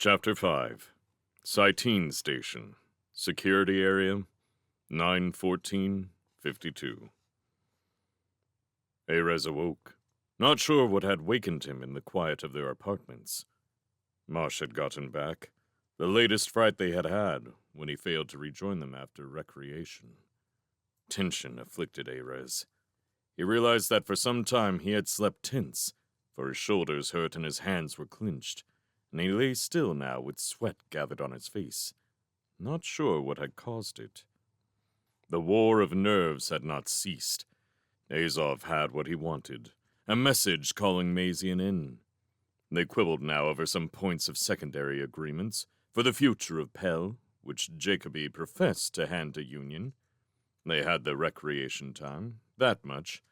Chapter 5. Cytine Station. Security Area 9:14:52. Erez awoke, not sure what had wakened him in the quiet of their apartments. Marsh had gotten back, the latest fright they had had when he failed to rejoin them after recreation. Tension afflicted Erez. He realized that for some time he had slept tense, for his shoulders hurt and his hands were clenched, and he lay still now with sweat gathered on his face, not sure what had caused it. The war of nerves had not ceased. Azov had what he wanted, a message calling Mazian in. They quibbled now over some points of secondary agreements for the future of Pell, which Jacoby professed to hand to Union. They had their recreation time, that much,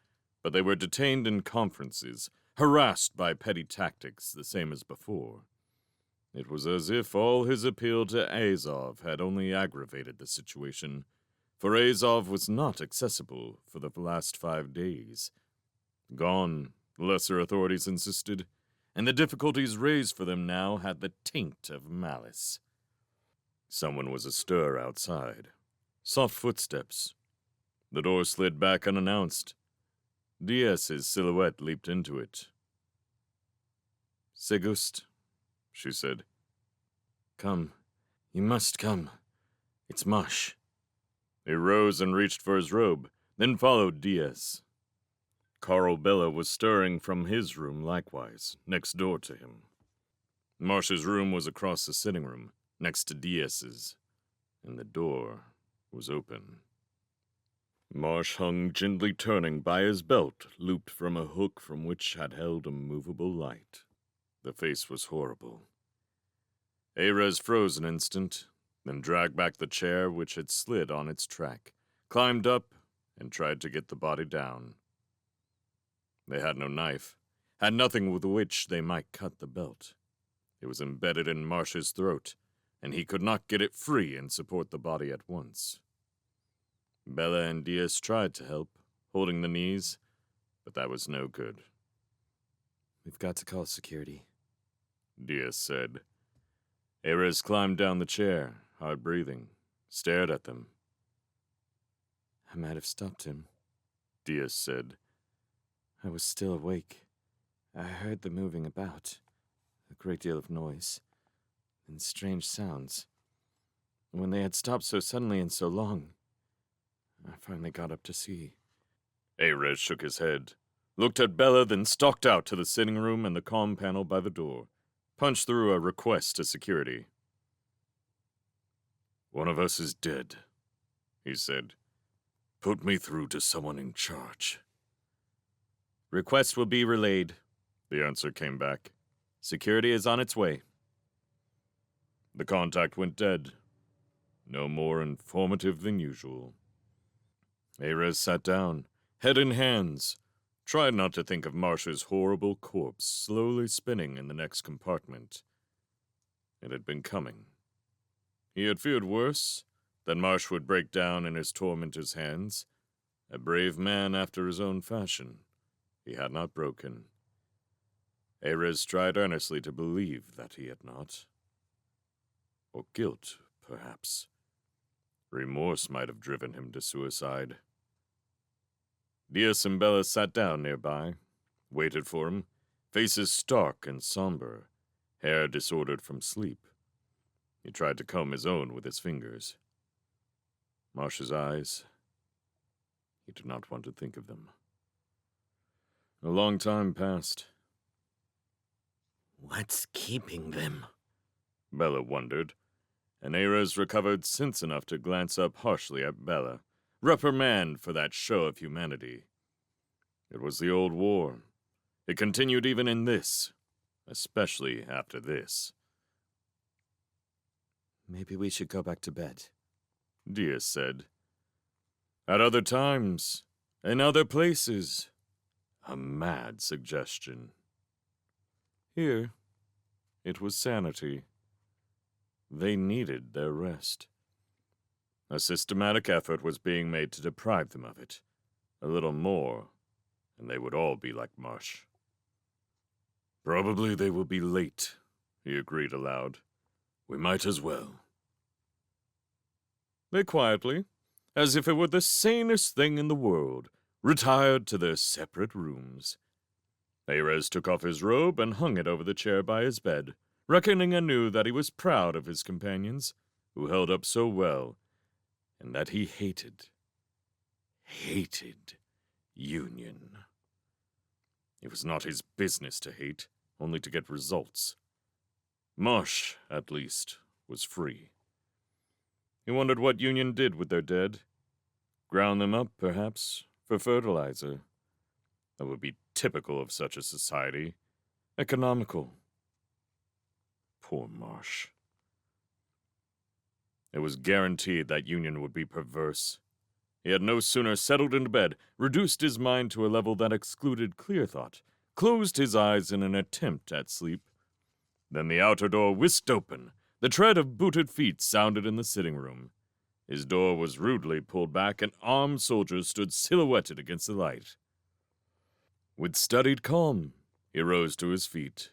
but they were detained in conferences, harassed by petty tactics the same as before. It was as if all his appeal to Azov had only aggravated the situation, for Azov was not accessible for the last 5 days. Gone, lesser authorities insisted, and the difficulties raised for them now had the taint of malice. Someone was astir outside. Soft footsteps. The door slid back unannounced. Diaz's silhouette leaped into it. "Segust," she said. "Come. You must come. It's Marsh." He rose and reached for his robe, then followed Diaz. Carl Bella was stirring from his room likewise, next door to him. Marsh's room was across the sitting room, next to Diaz's, and the door was open. Marsh hung gently turning by his belt, looped from a hook from which had held a movable light. The face was horrible. Erez froze an instant, then dragged back the chair which had slid on its track, climbed up, and tried to get the body down. They had no knife, had nothing with which they might cut the belt. It was embedded in Marsh's throat, and he could not get it free and support the body at once. Bella and Diaz tried to help, holding the knees, but that was no good. "We've got to call security," Diaz said. Erez climbed down the chair, hard breathing, stared at them. "I might have stopped him," Diaz said. "I was still awake. I heard them moving about. A great deal of noise. And strange sounds. And when they had stopped so suddenly and so long, I finally got up to see." Erez shook his head, looked at Bella, then stalked out to the sitting room and the comm panel by the door, punched through a request to security. "One of us is dead," he said. "Put me through to someone in charge." "Request will be relayed," the answer came back. "Security is on its way." The contact went dead. No more informative than usual. Erez sat down, head in hands, tried not to think of Marsh's horrible corpse slowly spinning in the next compartment. It had been coming. He had feared worse, that Marsh would break down in his tormentor's hands. A brave man after his own fashion. He had not broken. Erez tried earnestly to believe that he had not. Or guilt, perhaps. Remorse might have driven him to suicide. Diaz and Bella sat down nearby, waited for him, faces stark and somber, hair disordered from sleep. He tried to comb his own with his fingers. Marsh's eyes, he did not want to think of them. A long time passed. "What's keeping them?" Bella wondered, and Erez recovered sense enough to glance up harshly at Bella, reprimand for that show of humanity. It was the old war. It continued even in this, especially after this. "Maybe we should go back to bed," Diaz said. At other times, in other places, a mad suggestion. Here, it was sanity. They needed their rest. A systematic effort was being made to deprive them of it. A little more, and they would all be like Marsh. "Probably they will be late," he agreed aloud. We might as well. They quietly, as if it were the sanest thing in the world, retired to their separate rooms. Cherryh took off his robe and hung it over the chair by his bed, reckoning anew that he was proud of his companions, who held up so well, and that he hated Union. It was not his business to hate, only to get results. Marsh, at least, was free. He wondered what Union did with their dead. Ground them up, perhaps, for fertilizer. That would be typical of such a society. Economical. Poor Marsh. It was guaranteed that Union would be perverse. He had no sooner settled into bed, reduced his mind to a level that excluded clear thought, closed his eyes in an attempt at sleep. Then the outer door whisked open. The tread of booted feet sounded in the sitting room. His door was rudely pulled back, and armed soldiers stood silhouetted against the light. With studied calm, he rose to his feet.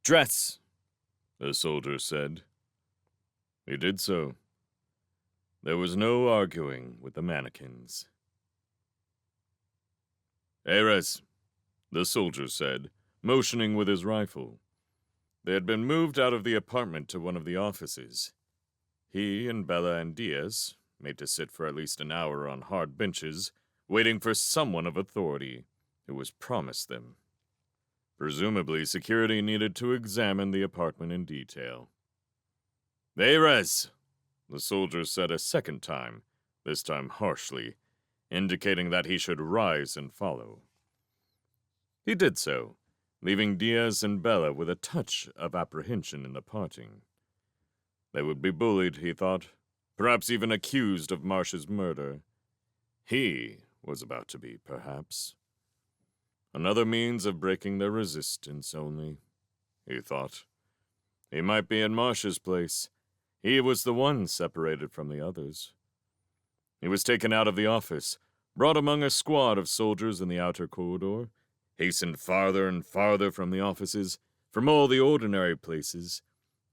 "Dress," the soldier said. He did so. There was no arguing with the mannequins. "Cherryh," the soldier said, motioning with his rifle. They had been moved out of the apartment to one of the offices. He and Bella and Diaz, made to sit for at least an hour on hard benches, waiting for someone of authority who was promised them. Presumably, security needed to examine the apartment in detail. "Cherryh," the soldier said a second time, this time harshly, indicating that he should rise and follow. He did so, leaving Diaz and Bella with a touch of apprehension in the parting. They would be bullied, he thought, perhaps even accused of Marsh's murder. He was about to be, perhaps. Another means of breaking their resistance only, he thought. He might be in Marsh's place. He was the one separated from the others. He was taken out of the office, brought among a squad of soldiers in the outer corridor, hastened farther and farther from the offices, from all the ordinary places,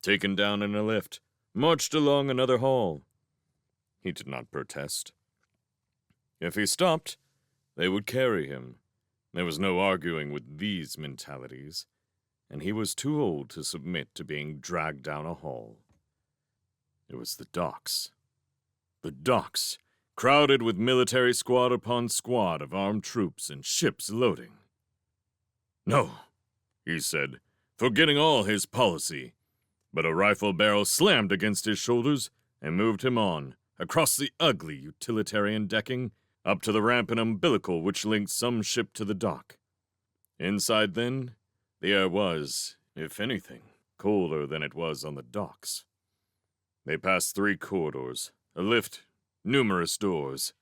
taken down in a lift, marched along another hall. He did not protest. If he stopped, they would carry him. There was no arguing with these mentalities, and he was too old to submit to being dragged down a hall. It was the docks. The docks, crowded with military squad upon squad of armed troops and ships loading. "No," he said, forgetting all his policy. But a rifle barrel slammed against his shoulders and moved him on, across the ugly utilitarian decking, up to the ramp and umbilical which linked some ship to the dock. Inside, then, the air was, if anything, colder than it was on the docks. They passed 3 corridors, a lift, numerous doors.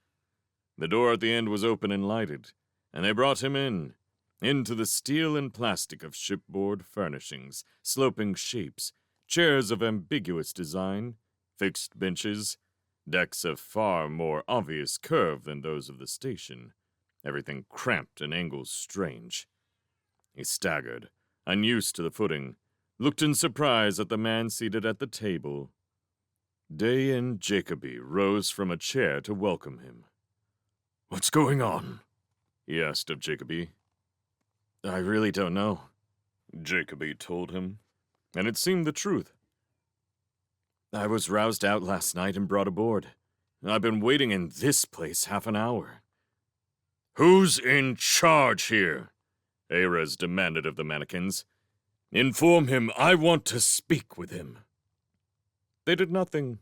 The door at the end was open and lighted, and they brought him into the steel and plastic of shipboard furnishings, sloping shapes, chairs of ambiguous design, fixed benches, decks of far more obvious curve than those of the station, everything cramped and angles strange. He staggered, unused to the footing, looked in surprise at the man seated at the table. Day and Jacoby rose from a chair to welcome him. "What's going on?" he asked of Jacoby. "I really don't know," Jacoby told him, and it seemed the truth. "I was roused out last night and brought aboard. I've been waiting in this place half an hour." "Who's in charge here?" Cherryh demanded of the mannequins. "Inform him I want to speak with him." They did nothing,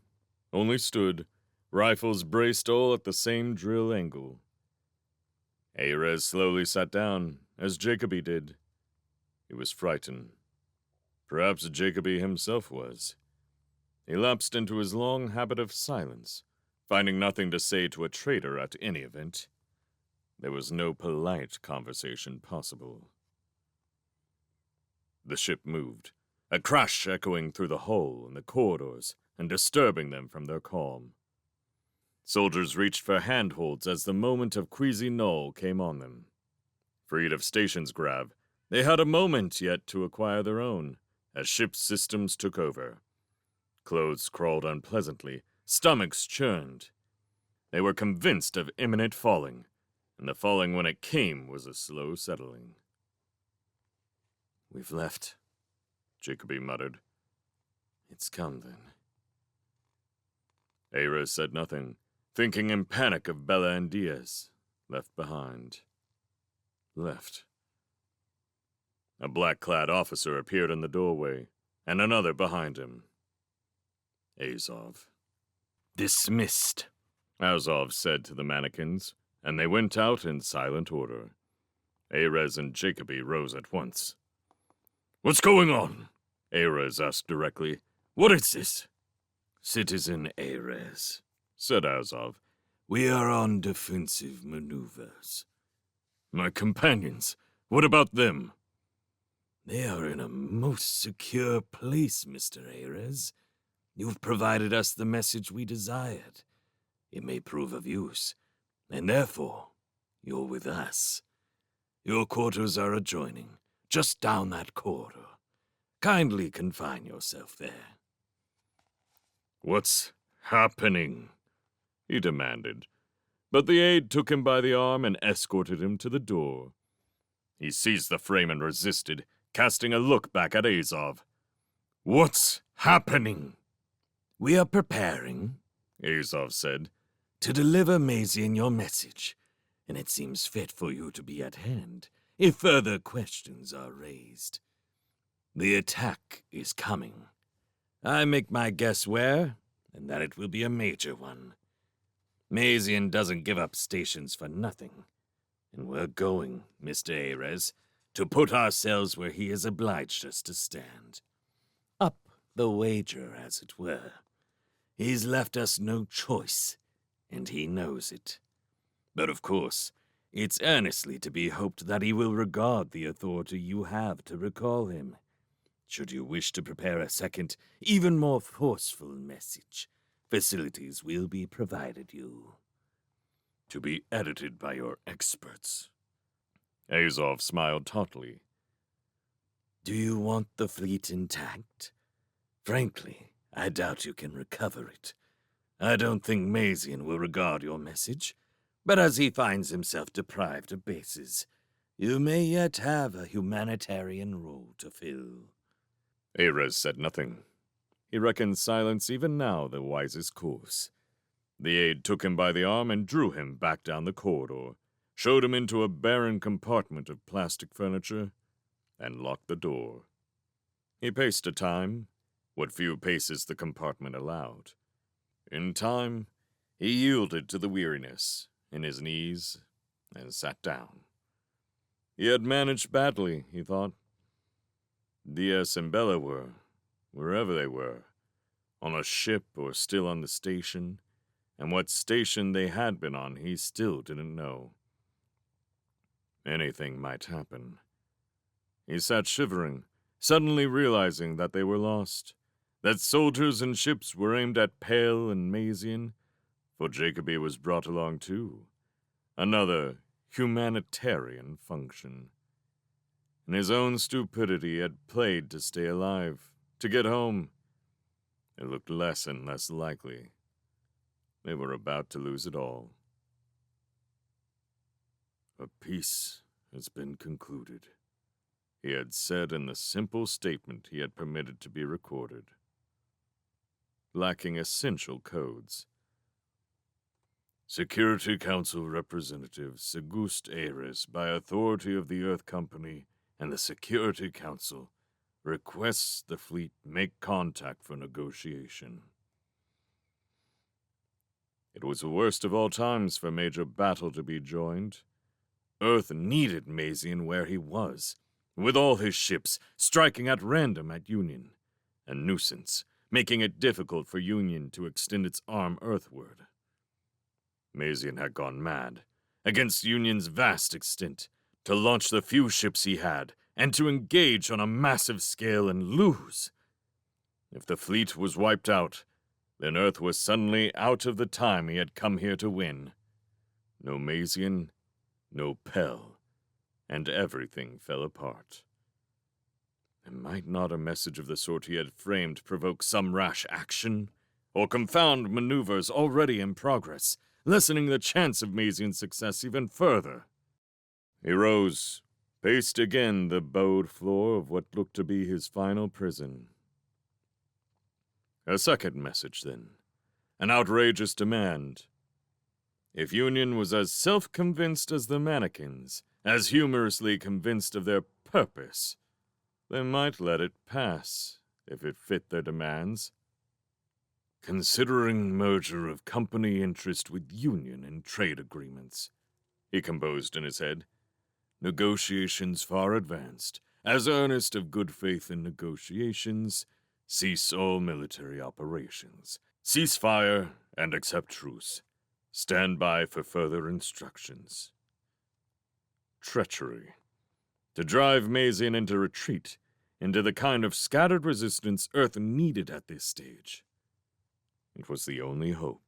only stood, rifles braced all at the same drill angle. Cherryh slowly sat down, as Jacoby did. He was frightened. Perhaps Jacoby himself was. He lapsed into his long habit of silence, finding nothing to say to a traitor at any event. There was no polite conversation possible. The ship moved, a crash echoing through the hull and the corridors and disturbing them from their calm. Soldiers reached for handholds as the moment of queasy null came on them. Freed of station's grab, they had a moment yet to acquire their own, as ship's systems took over. Clothes crawled unpleasantly, stomachs churned. They were convinced of imminent falling, and the falling when it came was a slow settling. "We've left," Jacoby muttered. "It's come, then." Cherryh said nothing, thinking in panic of Bella and Diaz, left behind. Left. A black-clad officer appeared in the doorway, and another behind him. Azov. "Dismissed," Azov said to the mannequins, and they went out in silent order. Cherryh and Jacoby rose at once. "What's going on?" Cherryh asked directly. "What is this?" "Citizen Cherryh," said Azov. "we are on defensive maneuvers." "My companions, what about them?" "They are in a most secure place, Mr. Cherryh. You've provided us the message we desired. It may prove of use, and therefore, you're with us. Your quarters are adjoining, just down that corridor. Kindly confine yourself there." "What's happening?" he demanded, but the aide took him by the arm and escorted him to the door. He seized the frame and resisted, casting a look back at Azov. "What's happening?" "We are preparing," Azov said, "to deliver Mazian your message, and it seems fit for you to be at hand if further questions are raised. The attack is coming. I make my guess where, and that it will be a major one. Mazian doesn't give up stations for nothing, and we're going, Mr. Cherryh, to put ourselves where he has obliged us to stand. Up the wager, as it were. He's left us no choice, and he knows it. But of course, it's earnestly to be hoped that he will regard the authority you have to recall him. Should you wish to prepare a second, even more forceful message, facilities will be provided you." "To be edited by your experts." Azov smiled tautly. "Do you want the fleet intact? Frankly, I doubt you can recover it. I don't think Mazian will regard your message, but as he finds himself deprived of bases, you may yet have a humanitarian role to fill." Cherryh said nothing. He reckoned silence even now the wisest course. The aide took him by the arm and drew him back down the corridor, showed him into a barren compartment of plastic furniture, and locked the door. He paced a time, what few paces the compartment allowed. In time, he yielded to the weariness in his knees and sat down. He had managed badly, he thought. Diaz and Bella were, wherever they were, on a ship or still on the station, and what station they had been on he still didn't know. Anything might happen. He sat shivering, suddenly realizing that they were lost, that soldiers and ships were aimed at Pale and Mazian, for Jacoby was brought along too. Another humanitarian function. And his own stupidity had played to stay alive, to get home. It looked less and less likely. They were about to lose it all. "A peace has been concluded," he had said in the simple statement he had permitted to be recorded, lacking essential codes. "Security Council Representative Segust Cherryh, by authority of the Earth Company and the Security Council, requests the fleet make contact for negotiation." It was the worst of all times for Major Battle to be joined. Earth needed Mazian where he was, with all his ships striking at random at Union, a nuisance, making it difficult for Union to extend its arm earthward. Mazian had gone mad, against Union's vast extent, to launch the few ships he had, and to engage on a massive scale and lose. If the fleet was wiped out, then Earth was suddenly out of the time he had come here to win. No Mazian, no Pell, and everything fell apart. And might not a message of the sort he had framed provoke some rash action? Or confound maneuvers already in progress, lessening the chance of Mazian's success even further? He rose, paced again the bowed floor of what looked to be his final prison. A second message, then. An outrageous demand. If Union was as self-convinced as the mannequins, as humorously convinced of their purpose, they might let it pass, if it fit their demands. Considering merger of company interest with Union in trade agreements, he composed in his head. Negotiations far advanced. As earnest of good faith in negotiations, cease all military operations. Cease fire and accept truce. Stand by for further instructions. Treachery. To drive Mazian into retreat, into the kind of scattered resistance Earth needed at this stage. It was the only hope.